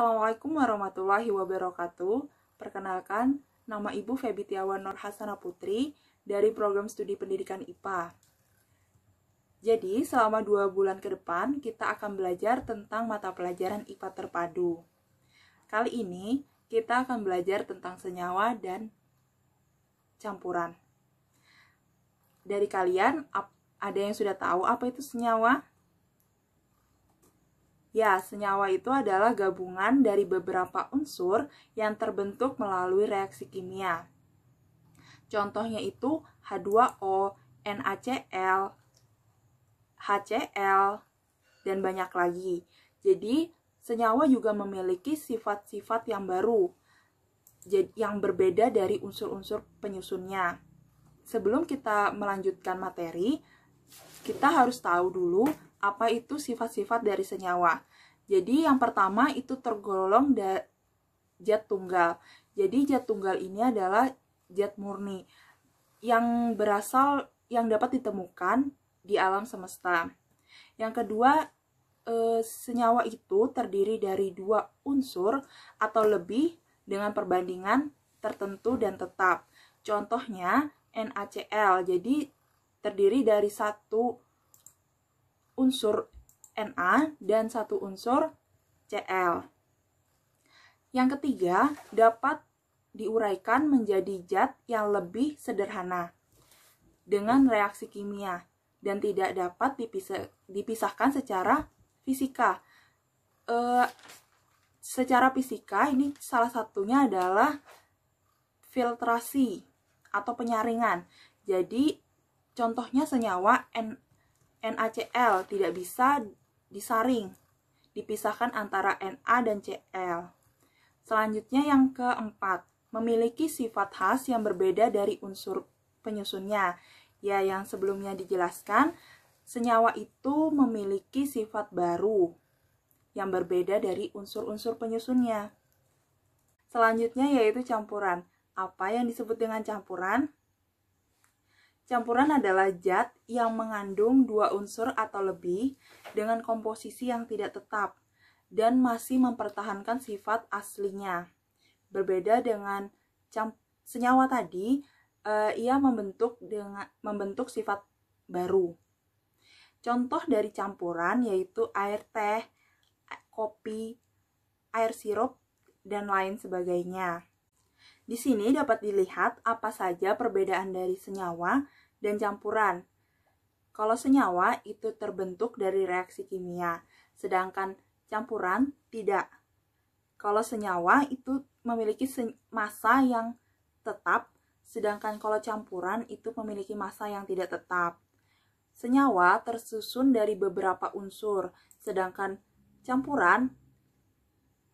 Assalamualaikum warahmatullahi wabarakatuh. Perkenalkan, nama Ibu Febi Tiawan Nur Hasana Putri dari Program Studi Pendidikan IPA. Jadi, selama 2 bulan ke depan, kita akan belajar tentang mata pelajaran IPA terpadu. Kali ini, kita akan belajar tentang senyawa dan campuran. Dari kalian, ada yang sudah tahu apa itu senyawa? Ya, senyawa itu adalah gabungan dari beberapa unsur yang terbentuk melalui reaksi kimia. Contohnya itu H2O, NaCl, HCl, dan banyak lagi. Jadi, senyawa juga memiliki sifat-sifat yang baru, yang berbeda dari unsur-unsur penyusunnya. Sebelum kita melanjutkan materi, kita harus tahu dulu apa itu sifat-sifat dari senyawa. Jadi yang pertama itu tergolong zat tunggal. Jadi zat tunggal ini adalah zat murni yang dapat ditemukan di alam semesta. Yang kedua, senyawa itu terdiri dari 2 unsur atau lebih dengan perbandingan tertentu dan tetap. Contohnya NaCl. Jadi terdiri dari 1 unsur Na dan 1 unsur Cl. Yang ketiga, dapat diuraikan menjadi zat yang lebih sederhana dengan reaksi kimia dan tidak dapat dipisahkan secara fisika. Secara fisika ini salah satunya adalah filtrasi atau penyaringan. Jadi contohnya senyawa NaCl tidak bisa disaring, dipisahkan antara Na dan Cl. Selanjutnya yang keempat, memiliki sifat khas yang berbeda dari unsur penyusunnya. Ya, yang sebelumnya dijelaskan, senyawa itu memiliki sifat baru yang berbeda dari unsur-unsur penyusunnya. Selanjutnya yaitu campuran. Apa yang disebut dengan campuran? Campuran adalah zat yang mengandung 2 unsur atau lebih dengan komposisi yang tidak tetap dan masih mempertahankan sifat aslinya. Berbeda dengan senyawa tadi, ia membentuk sifat baru. Contoh dari campuran yaitu air teh, kopi, air sirup, dan lain sebagainya. Di sini dapat dilihat apa saja perbedaan dari senyawa dan campuran. Kalau senyawa itu terbentuk dari reaksi kimia, sedangkan campuran tidak. Kalau senyawa itu memiliki massa yang tetap, sedangkan kalau campuran itu memiliki massa yang tidak tetap. Senyawa tersusun dari beberapa unsur, sedangkan campuran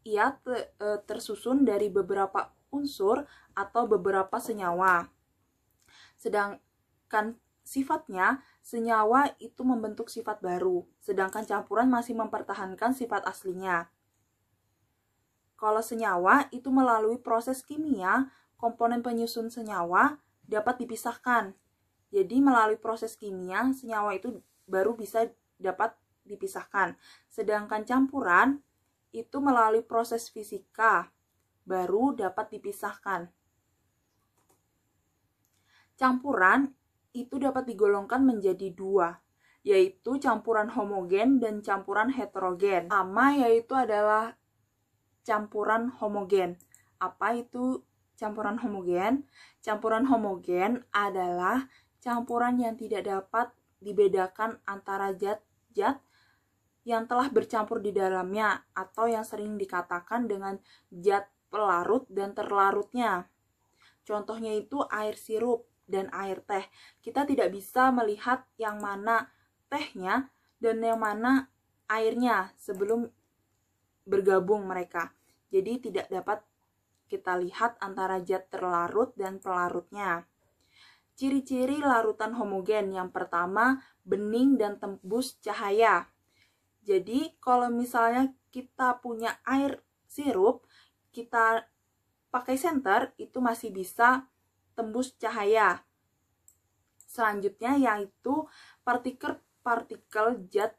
ia tersusun dari beberapa unsur atau beberapa senyawa. Sedangkan sifatnya, senyawa itu membentuk sifat baru, sedangkan campuran masih mempertahankan sifat aslinya. Kalau senyawa itu melalui proses kimia, komponen penyusun senyawa dapat dipisahkan. Jadi melalui proses kimia, senyawa itu baru bisa dapat dipisahkan. Sedangkan campuran itu melalui proses fisika, baru dapat dipisahkan. Campuran itu dapat digolongkan menjadi 2, yaitu campuran homogen dan campuran heterogen. Pertama yaitu adalah campuran homogen. Apa itu campuran homogen? Campuran homogen adalah campuran yang tidak dapat dibedakan antara zat-zat yang telah bercampur di dalamnya atau yang sering dikatakan dengan zat pelarut dan terlarutnya. Contohnya itu air sirup dan air teh. Kita tidak bisa melihat yang mana tehnya dan yang mana airnya sebelum bergabung mereka. Jadi tidak dapat kita lihat antara zat terlarut dan pelarutnya. Ciri-ciri larutan homogen yang pertama, bening dan tembus cahaya. Jadi kalau misalnya kita punya air sirup, kita pakai senter, itu masih bisa tembus cahaya. Selanjutnya yaitu partikel-partikel zat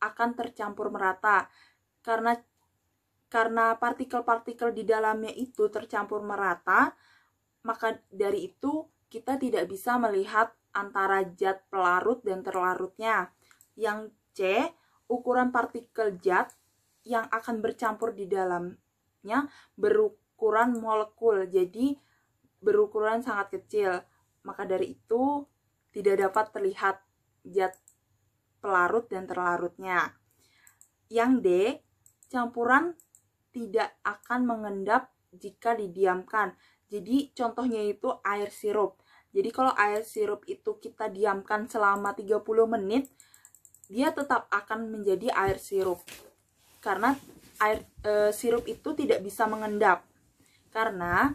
akan tercampur merata. karena partikel-partikel di dalamnya itu tercampur merata, maka dari itu kita tidak bisa melihat antara zat pelarut dan terlarutnya. Yang C, ukuran partikel zat yang akan bercampur di dalamnya berukuran molekul, jadi berukuran sangat kecil. Maka dari itu tidak dapat terlihat zat pelarut dan terlarutnya. Yang D, campuran tidak akan mengendap jika didiamkan. Jadi contohnya itu air sirup. Jadi kalau air sirup itu kita diamkan selama 30 menit, dia tetap akan menjadi air sirup. Karena sirup itu tidak bisa mengendap. Karena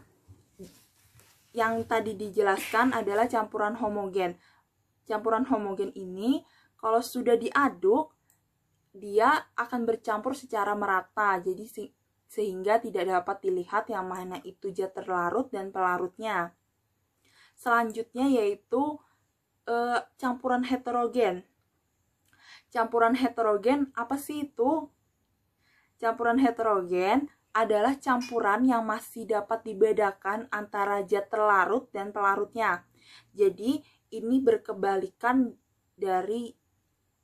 yang tadi dijelaskan adalah campuran homogen. Campuran homogen ini kalau sudah diaduk, dia akan bercampur secara merata. Jadi sehingga tidak dapat dilihat yang mana itu zat terlarut dan pelarutnya. Selanjutnya yaitu campuran heterogen. Campuran heterogen apa sih itu? Campuran heterogen adalah campuran yang masih dapat dibedakan antara zat terlarut dan pelarutnya. Jadi ini berkebalikan dari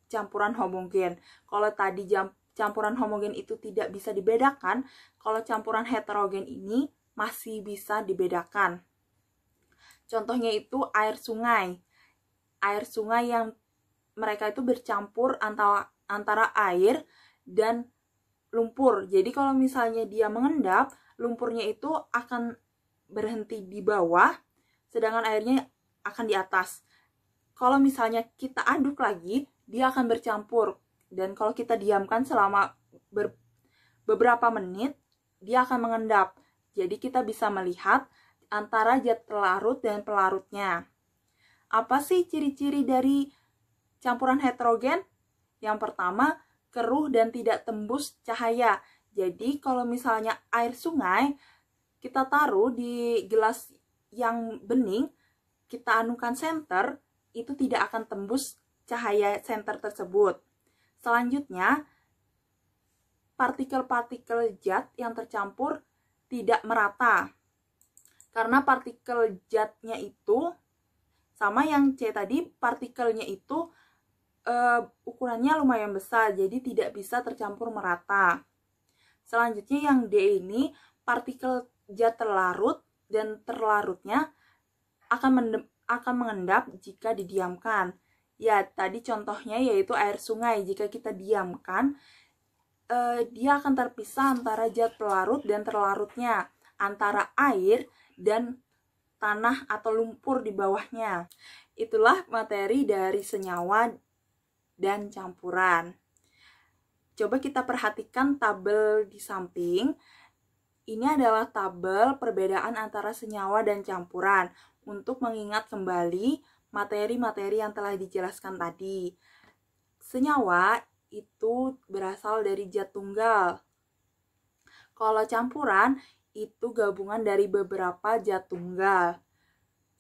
campuran homogen. Kalau tadi campuran homogen itu tidak bisa dibedakan, kalau campuran heterogen ini masih bisa dibedakan. Contohnya itu air sungai. Air sungai yang mereka itu bercampur antara air dan lumpur. Jadi kalau misalnya dia mengendap, lumpurnya itu akan berhenti di bawah, sedangkan airnya akan di atas. Kalau misalnya kita aduk lagi, dia akan bercampur. Dan kalau kita diamkan selama beberapa menit, dia akan mengendap. Jadi kita bisa melihat antara zat pelarut dan pelarutnya. Apa sih ciri-ciri dari campuran heterogen? Yang pertama, keruh dan tidak tembus cahaya. Jadi kalau misalnya air sungai, kita taruh di gelas yang bening, kita anukan senter, itu tidak akan tembus cahaya senter tersebut. Selanjutnya, partikel-partikel zat yang tercampur tidak merata. Karena partikel zatnya itu, sama yang C tadi, partikelnya itu ukurannya lumayan besar, jadi tidak bisa tercampur merata. Selanjutnya yang D ini, partikel zat terlarut dan terlarutnya akan mengendap jika didiamkan. Ya, tadi contohnya yaitu air sungai. Jika kita diamkan, dia akan terpisah antara zat pelarut dan terlarutnya, antara air dan tanah atau lumpur di bawahnya. Itulah materi dari senyawa dan campuran. Coba kita perhatikan tabel di samping. Ini adalah tabel perbedaan antara senyawa dan campuran untuk mengingat kembali materi-materi yang telah dijelaskan tadi. Senyawa itu berasal dari zat tunggal. Kalau campuran itu gabungan dari beberapa zat tunggal.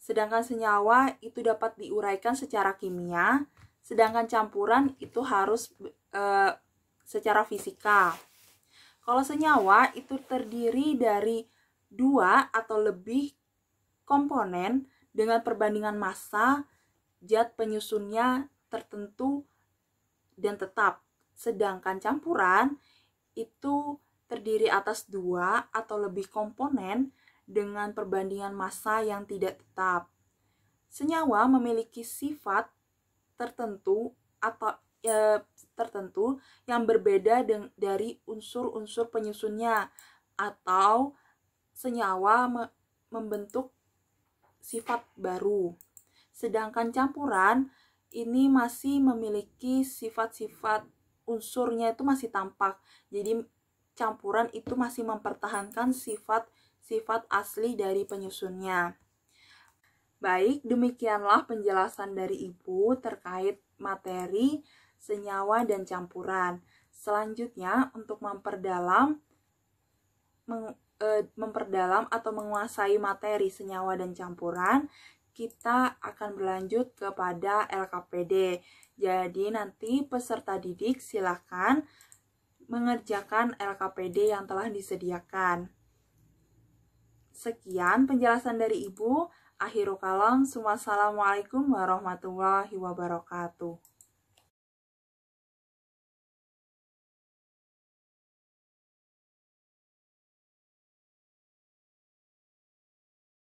Sedangkan senyawa itu dapat diuraikan secara kimia, sedangkan campuran itu harus secara fisika. Kalau senyawa itu terdiri dari 2 atau lebih komponen dengan perbandingan massa zat penyusunnya tertentu dan tetap. Sedangkan campuran itu terdiri atas 2 atau lebih komponen dengan perbandingan massa yang tidak tetap. Senyawa memiliki sifat tertentu atau tertentu yang berbeda dari unsur-unsur penyusunnya, atau senyawa membentuk sifat baru. Sedangkan campuran ini masih memiliki sifat-sifat unsurnya itu masih tampak. Jadi campuran itu masih mempertahankan sifat-sifat asli dari penyusunnya. Baik, demikianlah penjelasan dari Ibu terkait materi senyawa dan campuran. Selanjutnya untuk memperdalam atau menguasai materi senyawa dan campuran, kita akan berlanjut kepada LKPD. Jadi nanti peserta didik silakan mengerjakan LKPD yang telah disediakan. Sekian penjelasan dari Ibu. Akhirul kalam. Wassalamualaikum warahmatullahi wabarakatuh.